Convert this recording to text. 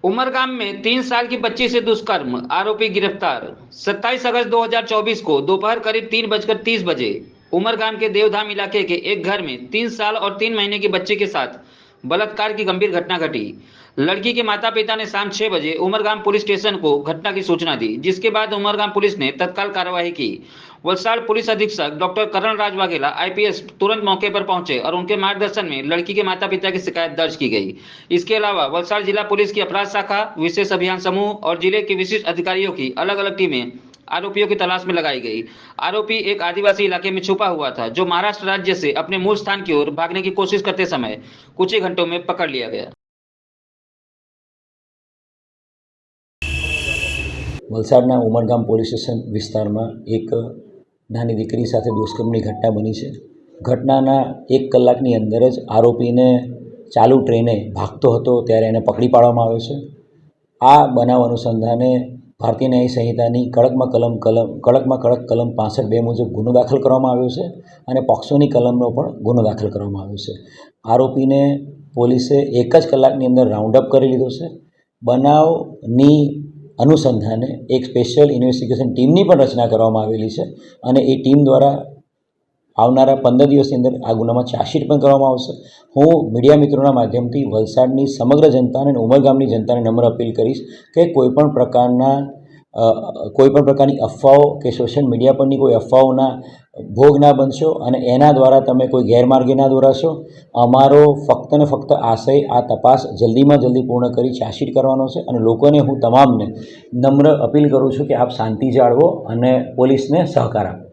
उमरगाम में 3 साल की बच्ची से दुष्कर्म, आरोपी गिरफ्तार। 27 अगस्त 2024 को दोपहर करीब 3:30 बजे उमरगाम के देवधाम इलाके के एक घर में 3 साल और 3 महीने की बच्ची के साथ बलात्कार की गंभीर घटना घटी। लड़की के माता पिता ने शाम 6 बजे उमरगाम पुलिस स्टेशन को घटना की सूचना दी, जिसके बाद उमरगाम पुलिस ने तत्काल कार्रवाई की। वलसाड़ पुलिस अधीक्षक डॉक्टर करण राज वाघेला आईपीएस तुरंत मौके पर पहुंचे और उनके मार्गदर्शन में लड़की के माता पिता की शिकायत दर्ज की गई। इसके अलावा वलसाड़ जिला पुलिस की अपराध शाखा, विशेष अभियान समूह और जिले के विशिष्ट अधिकारियों की अलग अलग टीमें आरोपियों की तलाश में लगाई गई। आरोपी एक आदिवासी इलाके में छुपा हुआ था, जो महाराष्ट्र राज्य से अपने मूल स्थान की ओर भागने की कोशिश करते समय कुछ ही घंटों में पकड़ लिया गया। વલસાડના ઉમરગામ પોલીસ સ્ટેશન વિસ્તારમાં એક નાની દીકરી સાથે દુષ્કર્મની ઘટના બની છે। ઘટનાના 1 કલાકની અંદર જ આરોપીને ચાલુ ટ્રેને ભાગતો હતો ત્યારે એને પકડી પાડવામાં આવ્યો છે। આ બનાવ અનુસંધાને ભારતીય ન્યાય સંહિતાની કડકમાં કડક કલમ 65(2) મુજબ ગુનો દાખલ કરવામાં આવ્યો છે અને પોક્સોની કલમનો પણ ગુનો દાખલ કરવામાં આવ્યો છે। આરોપીને પોલીસે 1 જ કલાકની અંદર રાઉન્ડ અપ કરી લીધો છે। બનાવની अनुसंधाने एक स्पेशल इन्वेस्टिगेशन टीमनी पण रचना करवामां आवेली छे अने ए टीम द्वारा आवनारा 15 दिवसनी अंदर आ गुनामां चार्जशीट पण करवामां आवशे। हूँ मीडिया मित्रोना माध्यमथी वलसाडनी समग्र जनताने अने उमरगामनी जनताने नम्र अपील करीश के कोईपण प्रकारनी अफवाओ के सोशल मीडिया परनी कोई अफवाओना भोग ना बनशो अने एना द्वारा तमे कोई गैरमार्गे ना दोराशो। अमारो फक्त ने फक्त आशय आ तपास जल्दी में जल्दी पूर्ण करी चार्जशीट करवानो छे अने लोकोने हूँ तमामने नम्र अपील करूँ छूँ कि आप शांति जाळवो अने पोलीसने सहकार आपो।